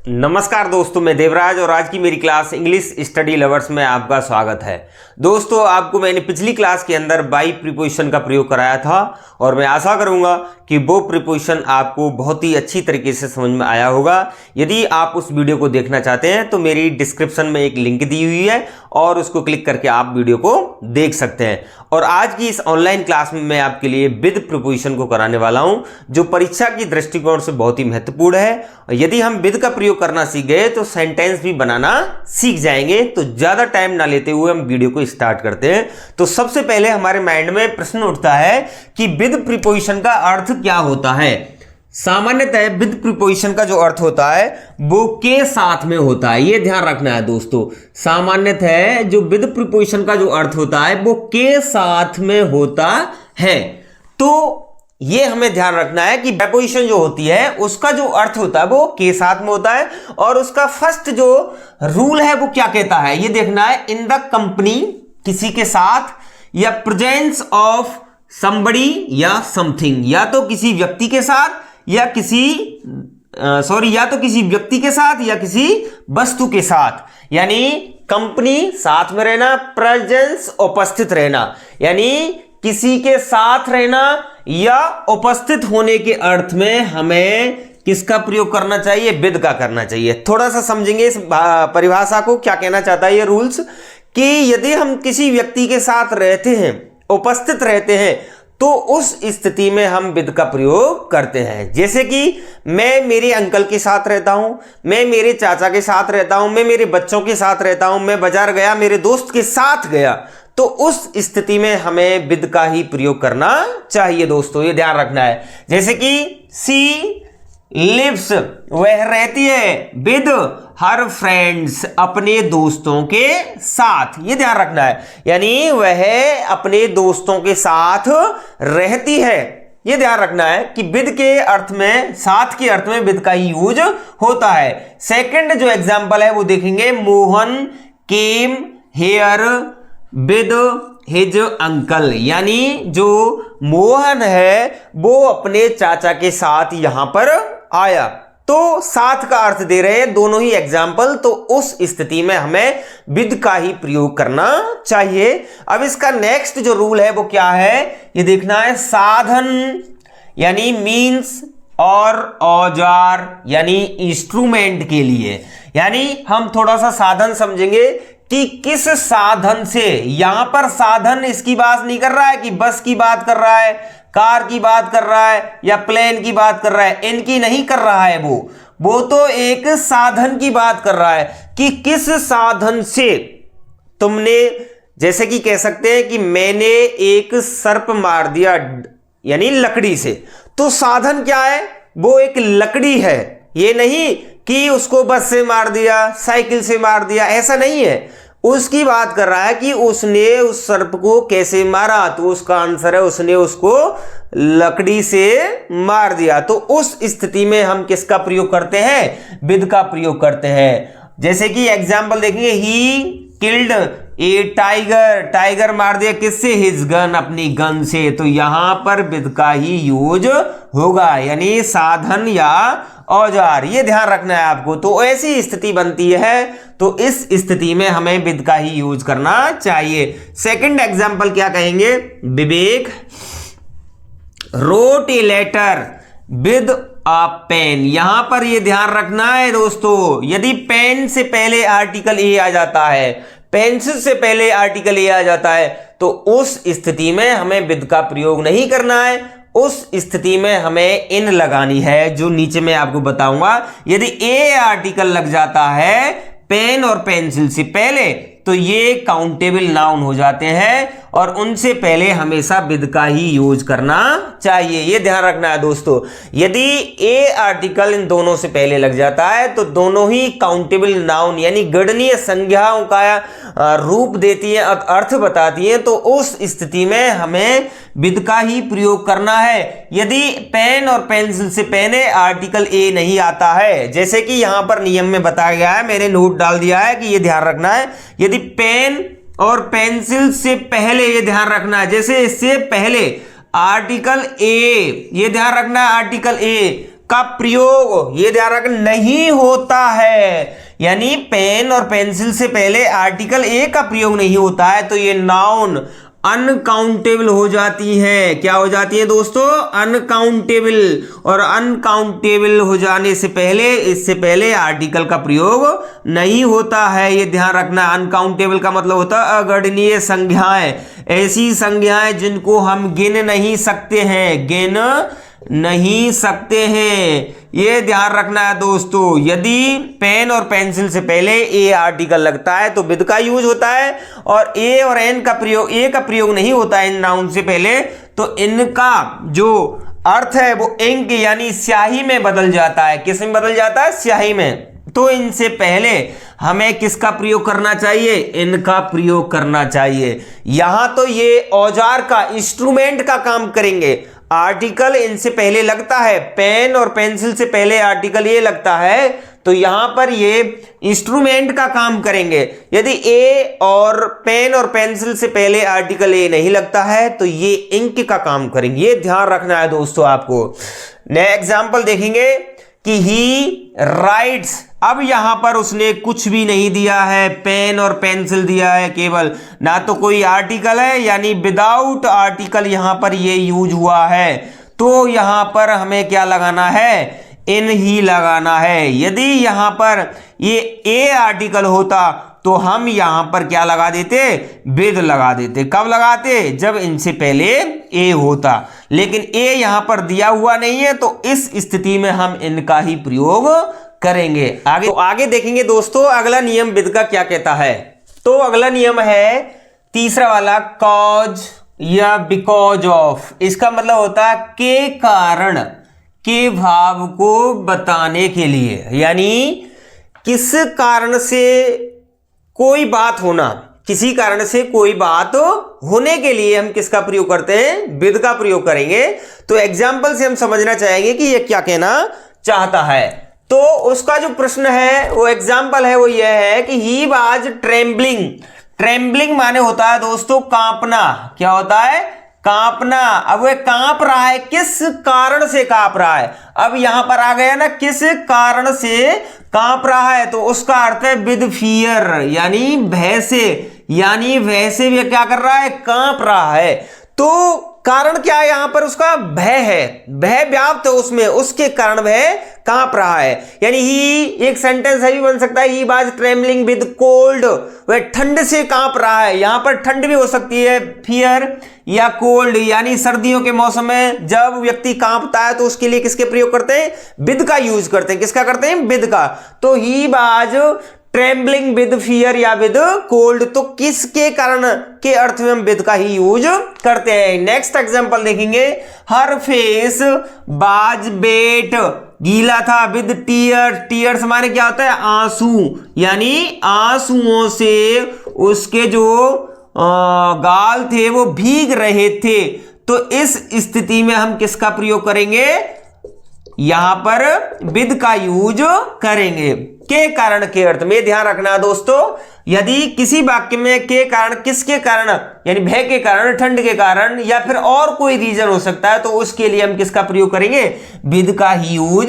नमस्कार दोस्तों, मैं देवराज और आज की मेरी क्लास इंग्लिश स्टडी लवर्स में आपका स्वागत है। दोस्तों, आपको मैंने पिछली क्लास के अंदर बाई प्रीपोजिशन का प्रयोग कराया था और मैं आशा करूंगा कि वो प्रीपोजिशन आपको बहुत ही अच्छी तरीके से समझ में आया होगा। यदि आप उस वीडियो को देखना चाहते हैं तो मेरी डिस्क्रिप्शन में एक लिंक दी हुई है और उसको क्लिक करके आप वीडियो को देख सकते हैं। और आज की इस ऑनलाइन क्लास में मैं आपके लिए विद प्रीपोजिशन को कराने वाला हूं, जो परीक्षा की दृष्टिकोण से बहुत ही महत्वपूर्ण है। यदि हम विद का प्रयोग करना सीख गए तो सेंटेंस भी बनाना सीख जाएंगे। तो ज्यादा टाइम ना लेते हुए हम वीडियो को स्टार्ट करते हैं। तो सबसे पहले हमारे माइंड में प्रश्न उठता है कि विद प्रीपोजिशन का अर्थ क्या होता है। सामान्यतः विद प्रीपोजिशन का जो अर्थ होता है वो के साथ में होता है, ये ध्यान रखना है दोस्तों। सामान्यतः जो विद प्रीपोजिशन का जो अर्थ होता है वो के साथ में होता है। तो ये हमें ध्यान रखना है कि प्रीपोजिशन जो होती है उसका जो अर्थ होता है वो के साथ में होता है। और उसका फर्स्ट जो रूल है वो क्या कहता है, ये देखना है। इन द कंपनी, किसी के साथ, या प्रेजेंस ऑफ समबडी या समथिंग, या तो किसी व्यक्ति के साथ या किसी या तो किसी व्यक्ति के साथ या किसी वस्तु के साथ। यानी कंपनी साथ में रहना, प्रेजेंस उपस्थित रहना, यानी किसी के साथ रहना या उपस्थित होने के अर्थ में हमें किसका प्रयोग करना चाहिए, विद का करना चाहिए। थोड़ा सा समझेंगे इस परिभाषा को, क्या कहना चाहता है ये रूल्स, कि यदि हम किसी व्यक्ति के साथ रहते हैं, उपस्थित रहते हैं, तो उस स्थिति में हम विद का प्रयोग करते हैं। जैसे कि मैं मेरे अंकल के साथ रहता हूं, मैं मेरे चाचा के साथ रहता हूं, मैं मेरे बच्चों के साथ रहता हूं, मैं बाजार गया, मेरे दोस्त के साथ गया, तो उस स्थिति में हमें विद का ही प्रयोग करना चाहिए दोस्तों, ये ध्यान रखना है। जैसे कि सी लिव्स, वह रहती है, विद हर फ्रेंड्स, अपने दोस्तों के साथ, ये ध्यान रखना है। यानी वह अपने दोस्तों के साथ रहती है, ये ध्यान रखना है कि विद के अर्थ में, साथ के अर्थ में विद का ही यूज होता है। सेकंड जो एग्जांपल है वो देखेंगे। Mohan came here with his uncle, यानी जो मोहन है वो अपने चाचा के साथ यहां पर आया। तो साथ का अर्थ दे रहे हैं दोनों ही एग्जाम्पल, तो उस स्थिति में हमें विद का ही प्रयोग करना चाहिए। अब इसका नेक्स्ट जो रूल है वो क्या है, ये देखना है। साधन यानी मीन्स और औजार यानी इंस्ट्रूमेंट के लिए, यानी हम थोड़ा सा साधन समझेंगे कि किस साधन से। यहां पर साधन इसकी बात नहीं कर रहा है कि बस की बात कर रहा है, कार की बात कर रहा है या प्लेन की बात कर रहा है, इनकी नहीं कर रहा है। वो तो एक साधन की बात कर रहा है कि किस साधन से तुमने, जैसे कि कह सकते हैं कि मैंने एक सर्प मार दिया, यानी लकड़ी से। तो साधन क्या है, वो एक लकड़ी है। ये नहीं कि उसको बस से मार दिया, साइकिल से मार दिया, ऐसा नहीं है। उसकी बात कर रहा है कि उसने उस सर्प को कैसे मारा, तो उसका आंसर है उसने उसको लकड़ी से मार दिया। तो उस स्थिति में हम किसका प्रयोग करते हैं, विद का प्रयोग करते हैं। जैसे कि एग्जाम्पल देखेंगे। He killed A tiger, tiger मार दिया किससे, हिज गन, अपनी गन से। तो यहां पर विद का ही यूज होगा, यानी साधन या औजार, ये ध्यान रखना है आपको। तो ऐसी स्थिति बनती है, तो इस स्थिति में हमें विद का ही यूज करना चाहिए। सेकंड एग्जांपल क्या कहेंगे। Vivek wrote a letter with a pen, यहां पर ये ध्यान रखना है दोस्तों, यदि पेन से पहले आर्टिकल ए आ जाता है, पेंसिल से पहले आर्टिकल ए आ जाता है, तो उस स्थिति में हमें विद का प्रयोग नहीं करना है। उस स्थिति में हमें इन लगानी है, जो नीचे मैं आपको बताऊंगा। यदि ए आर्टिकल लग जाता है पेन और पेंसिल से पहले, तो ये काउंटेबल नाउन हो जाते हैं और उनसे पहले हमेशा विद का ही यूज करना चाहिए, ये ध्यान रखना है दोस्तों। यदि ए आर्टिकल इन दोनों से पहले लग जाता है तो दोनों ही काउंटेबल नाउन यानी गणनीय संज्ञाओं का रूप देती है, अर्थ बताती है। तो उस स्थिति में हमें विद का ही प्रयोग करना है। यदि पेन और पेंसिल से पहले आर्टिकल ए नहीं आता है, जैसे कि यहां पर नियम में बताया गया है, मैंने नोट डाल दिया है कि ये ध्यान रखना है। यदि पेन और पेंसिल से पहले, ये ध्यान रखना है, जैसे इससे पहले आर्टिकल ए, ये ध्यान रखना है, आर्टिकल ए का प्रयोग, ये ध्यान रखना, नहीं होता है। यानी पेन और पेंसिल से पहले आर्टिकल ए का प्रयोग नहीं होता है तो ये नाउन अनकाउंटेबल हो जाती है। क्या हो जाती है दोस्तों? अनकाउंटेबल। और अनकाउंटेबल हो जाने से पहले, इससे पहले आर्टिकल का प्रयोग नहीं होता है, ये ध्यान रखना। अनकाउंटेबल का मतलब होता है अगणनीय संज्ञाएं, ऐसी संज्ञाएं जिनको हम गिन नहीं सकते हैं, गिन नहीं सकते हैं, ये ध्यान रखना है दोस्तों। यदि पेन और पेंसिल से पहले ए आर्टिकल लगता है तो विद का यूज होता है, और ए और एन का प्रयोग, ए का प्रयोग नहीं होता है इन नाउन से पहले, तो इनका जो अर्थ है वो इंक यानी स्याही में बदल जाता है। किस में बदल जाता है? स्याही में। तो इनसे पहले हमें किसका प्रयोग करना चाहिए? इनका प्रयोग करना चाहिए। यहां तो ये औजार का, इंस्ट्रूमेंट का काम करेंगे। आर्टिकल इनसे पहले लगता है, पेन और पेंसिल से पहले आर्टिकल ये लगता है, तो यहां पर ये इंस्ट्रूमेंट का काम करेंगे। यदि ए और पेन और पेंसिल से पहले आर्टिकल ए नहीं लगता है तो ये इंक का काम करेंगे, ये ध्यान रखना है दोस्तों आपको। नया एग्जाम्पल देखेंगे कि ही राइट्स, अब यहां पर उसने कुछ भी नहीं दिया है, पेन और पेंसिल दिया है केवल, ना तो कोई आर्टिकल है, यानी विदाउट आर्टिकल यहां पर ये यूज हुआ है। तो यहां पर हमें क्या लगाना है? इन ही लगाना है। यदि यहां पर ये ए आर्टिकल होता तो हम यहां पर क्या लगा देते? विद लगा देते। कब लगाते? जब इनसे पहले ए होता, लेकिन ए यहां पर दिया हुआ नहीं है तो इस स्थिति में हम इनका ही प्रयोग करेंगे। आगे तो आगे देखेंगे दोस्तों अगला नियम विद का क्या कहता है। तो अगला नियम है तीसरा वाला, कॉज या बिकॉज ऑफ। इसका मतलब होता है के कारण, के भाव को बताने के लिए, यानी किस कारण से कोई बात होना, किसी कारण से कोई बात होने के लिए हम किसका प्रयोग करते हैं? विद का प्रयोग करेंगे। तो एग्जाम्पल से हम समझना चाहेंगे कि यह क्या कहना चाहता है। तो उसका जो प्रश्न है, वो एग्जाम्पल है, वो यह है कि ही वाज ट्रेम्बलिंग। ट्रेम्बलिंग माने होता है दोस्तों कांपना। क्या होता है? कांपना। अब वह कांप रहा है, किस कारण से कांप रहा है? अब यहां पर आ गया ना, किस कारण से कांप रहा है, तो उसका अर्थ है विद फियर, यानी भय से, यानी भय से वह क्या कर रहा है? कांप रहा है। तो कारण क्या है? यहां पर उसका भय है, भय व्याप्त है उसमें, उसके कारण वह कांप रहा है। यानी ही, एक सेंटेंस है भी बन सकता है, he was trembling with cold, वह ठंड से कांप रहा है। यहां पर ठंड भी हो सकती है, फियर या कोल्ड, यानी सर्दियों के मौसम में जब व्यक्ति कांपता है तो उसके लिए किसके प्रयोग करते हैं? विद का यूज करते हैं। किसका करते हैं? विद का। तो he was trembling with fear या विद कोल्ड, तो किसके कारण के अर्थ में हम विद का ही यूज करते हैं। नेक्स्ट एग्जांपल देखेंगे, हर फेस बाज बेट, गीला था, विद टीयर। टीयर्स माने क्या होता है? आंसू, यानी आंसुओं से उसके जो गाल थे वो भीग रहे थे। तो इस स्थिति में हम किसका प्रयोग करेंगे? यहां पर विद का यूज करेंगे, के कारण के अर्थ में। ध्यान रखना दोस्तों, यदि किसी वाक्य में के कारण, किसके कारण, यानी भय के कारण, ठंड के कारण, या फिर और कोई रीजन हो सकता है, तो उसके लिए हम किसका प्रयोग करेंगे? विद का ही यूज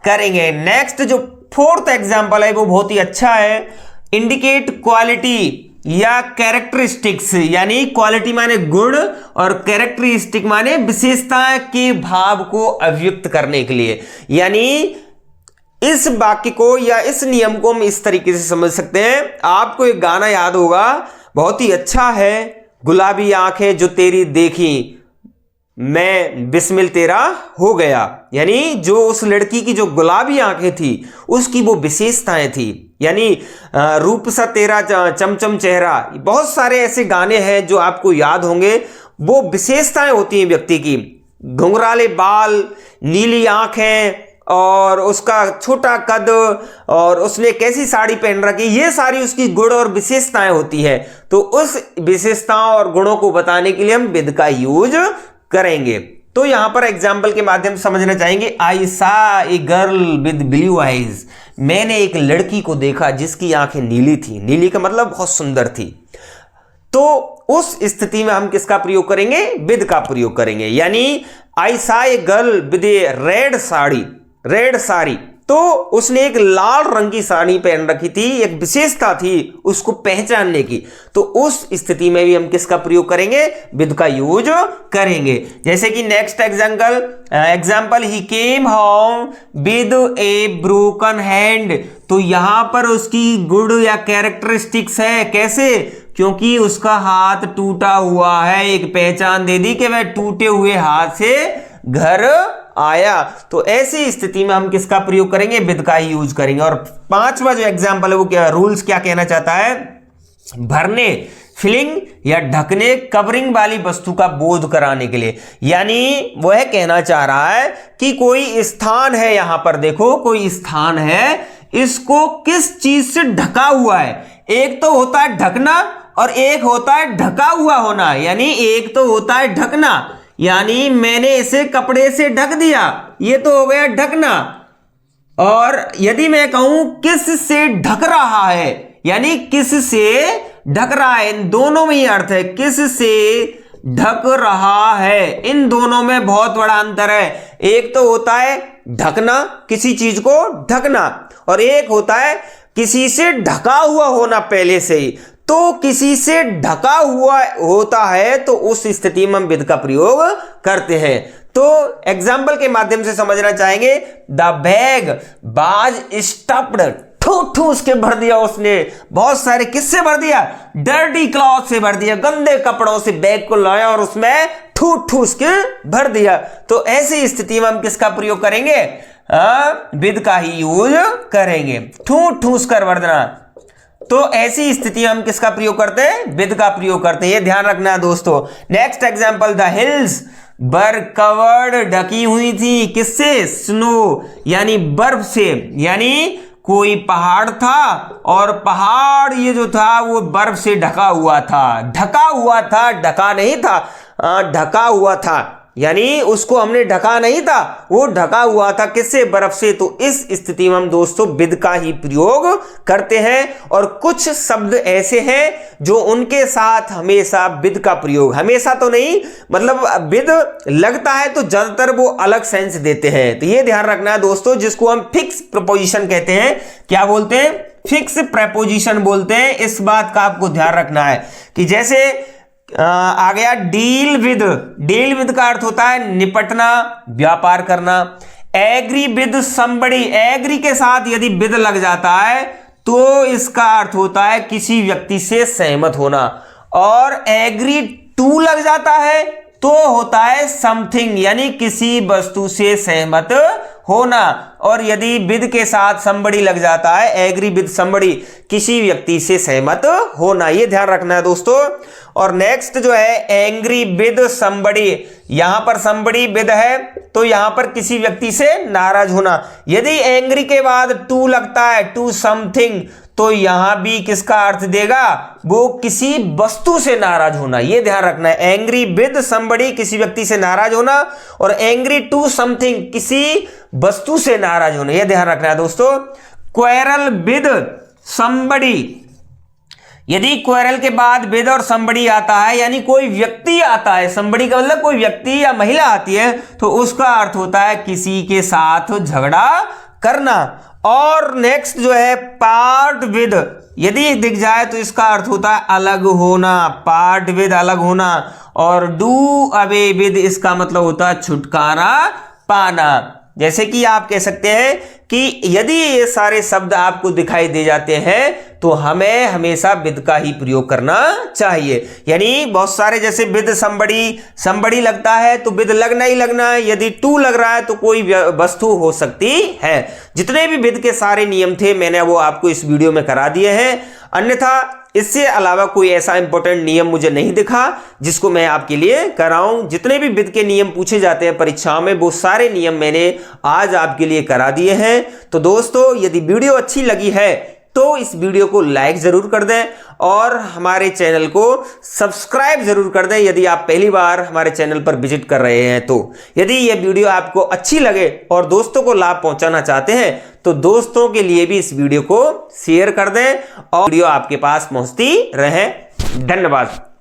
करेंगे। नेक्स्ट जो फोर्थ एग्जांपल है वो बहुत ही अच्छा है, इंडिकेट क्वालिटी या कैरेक्टरिस्टिक्स, यानी क्वालिटी माने गुण और कैरेक्टरिस्टिक माने विशेषताएं के भाव को अभिव्यक्त करने के लिए। यानी इस वाक्य को या इस नियम को हम इस तरीके से समझ सकते हैं। आपको एक गाना याद होगा, बहुत ही अच्छा है, गुलाबी आंखें जो तेरी देखी मैं बिस्मिल तेरा हो गया। यानी जो उस लड़की की जो गुलाबी आंखें थी उसकी वो विशेषताएं थी, यानी रूप सा तेरा चमचम चेहरा। बहुत सारे ऐसे गाने हैं जो आपको याद होंगे, वो विशेषताएं होती हैं व्यक्ति की। घुंघराले बाल, नीली आंखें और उसका छोटा कद और उसने कैसी साड़ी पहन रखी, ये सारी उसकी गुण और विशेषताएं होती है। तो उस विशेषताओं और गुणों को बताने के लिए हम विद का यूज करेंगे। तो यहां पर एग्जाम्पल के माध्यम से समझना चाहेंगे, आई सा a girl with blue eyes, मैंने एक लड़की को देखा जिसकी आंखें नीली थी। नीली का मतलब बहुत सुंदर थी। तो उस स्थिति में हम किसका प्रयोग करेंगे? विद का प्रयोग करेंगे। यानी आई सा a girl with A red sari, red sari, तो उसने एक लाल रंग की साड़ी पहन रखी थी, एक विशेषता थी उसको पहचानने की। तो उस स्थिति में भी हम किसका प्रयोग करेंगे? विद का यूज करेंगे। जैसे कि next example, he came home with A broken hand. तो यहां पर उसकी गुड या कैरेक्टरिस्टिक्स है, कैसे? क्योंकि उसका हाथ टूटा हुआ है, एक पहचान दे दी कि वह टूटे हुए हाथ से घर आया। तो ऐसी स्थिति में हम किसका प्रयोग करेंगे? विद का ही यूज करेंगे। और पांचवा जो एग्जाम्पल है वो क्या रूल्स क्या कहना चाहता है? भरने, फिलिंग या ढकने, कवरिंग वाली वस्तु का बोध कराने के लिए। यानी वह कहना चाह रहा है कि कोई स्थान है, यहां पर देखो कोई स्थान है, इसको किस चीज से ढका हुआ है। एक तो होता है ढकना और एक होता है ढका हुआ होना। यानी एक तो होता है ढकना, यानी मैंने इसे कपड़े से ढक दिया, ये तो हो गया ढकना। और यदि मैं कहूं किस से ढक रहा है, यानी किस से ढक रहा है, इन दोनों में ही अर्थ है, किस से ढक रहा है, इन दोनों में बहुत बड़ा अंतर है। एक तो होता है ढकना, किसी चीज को ढकना, और एक होता है किसी से ढका हुआ होना पहले से ही। तो किसी से ढका हुआ होता है तो उस स्थिति में हम विद का प्रयोग करते हैं। तो एग्जाम्पल के माध्यम से समझना चाहेंगे, द बैग बाज स्टफ्ड, ठूस के भर दिया उसने, बहुत सारे किससे भर दिया? डर्टी क्लॉथ से भर दिया, गंदे कपड़ों से बैग को लाया और उसमें ठूस के भर दिया। तो ऐसी स्थिति में हम किसका प्रयोग करेंगे? विद का ही यूज करेंगे, ठूस कर भर देना। तो ऐसी स्थिति में हम किसका प्रयोग करते हैं? विद का प्रयोग करते हैं, ये ध्यान रखना है दोस्तों। Next example, the hills were covered, ढकी हुई थी, किससे? स्नो, यानी बर्फ से। यानी कोई पहाड़ था और पहाड़ ये जो था वो बर्फ से ढका हुआ था, ढका हुआ था, ढका नहीं था, ढका हुआ था, यानी उसको हमने ढका नहीं था, वो ढका हुआ था, किससे? बर्फ से। तो इस स्थिति में हम दोस्तों विद का ही प्रयोग करते हैं। और कुछ शब्द ऐसे हैं जो उनके साथ हमेशा विद का प्रयोग, हमेशा तो नहीं, मतलब विद लगता है तो ज्यादातर वो अलग सेंस देते हैं। तो ये ध्यान रखना है दोस्तों, जिसको हम फिक्स प्रपोजिशन कहते हैं। क्या बोलते हैं? फिक्स प्रपोजिशन बोलते हैं। इस बात का आपको ध्यान रखना है कि जैसे आ गया डील विद का अर्थ होता है निपटना, व्यापार करना। एग्री विद समबडी, एग्री के साथ यदि विद लग जाता है तो इसका अर्थ होता है किसी व्यक्ति से सहमत होना। और एग्री टू लग जाता है तो होता है समथिंग, यानी किसी वस्तु से सहमत होना। और यदि विद के साथ समबडी लग जाता है, एग्री विद समबडी, किसी व्यक्ति से सहमत होना। ये ध्यान रखना है दोस्तों। और नेक्स्ट जो है एंग्री विद समबडी, यहां पर समबडी विद है तो यहां पर किसी व्यक्ति से नाराज होना। यदि एंग्री के बाद टू लगता है, टू समथिंग, तो यहां भी किसका अर्थ देगा? वो किसी वस्तु से नाराज होना। ये ध्यान रखना है, एंग्री विद समबडी, किसी व्यक्ति से नाराज होना, और एंग्री टू समथिंग, किसी वस्तु से नाराज होना। ये ध्यान रखना है दोस्तों। क्वेरल विद समबडी, यदि क्वेरल के बाद विद और समबडी आता है, यानी कोई व्यक्ति आता है, समबडी का मतलब कोई व्यक्ति या महिला आती है, तो उसका अर्थ होता है किसी के साथ झगड़ा करना। और नेक्स्ट जो है पार्ट विद, यदि दिख जाए तो इसका अर्थ होता है अलग होना, पार्ट विद अलग होना। और डू अवे विद, इसका मतलब होता है छुटकारा पाना। जैसे कि आप कह सकते हैं कि यदि ये सारे शब्द आपको दिखाई दे जाते हैं तो हमें हमेशा विद का ही प्रयोग करना चाहिए। यानी बहुत सारे जैसे विद समबडी लगता है तो विद लगना ही लगना है, यदि टू लग रहा है तो कोई वस्तु हो सकती है। जितने भी विद के सारे नियम थे मैंने वो आपको इस वीडियो में करा दिए हैं। अन्यथा इससे अलावा कोई ऐसा इंपॉर्टेंट नियम मुझे नहीं दिखा जिसको मैं आपके लिए कराऊं। जितने भी विद के नियम पूछे जाते हैं परीक्षाओं में वो सारे नियम मैंने आज आपके लिए करा दिए हैं। तो दोस्तों यदि वीडियो अच्छी लगी है तो इस वीडियो को लाइक जरूर कर दें और हमारे चैनल को सब्सक्राइब जरूर कर दें यदि आप पहली बार हमारे चैनल पर विजिट कर रहे हैं तो। यदि यह वीडियो आपको अच्छी लगे और दोस्तों को लाभ पहुंचाना चाहते हैं तो दोस्तों के लिए भी इस वीडियो को शेयर कर दें और वीडियो आपके पास पहुंचती रहे। धन्यवाद।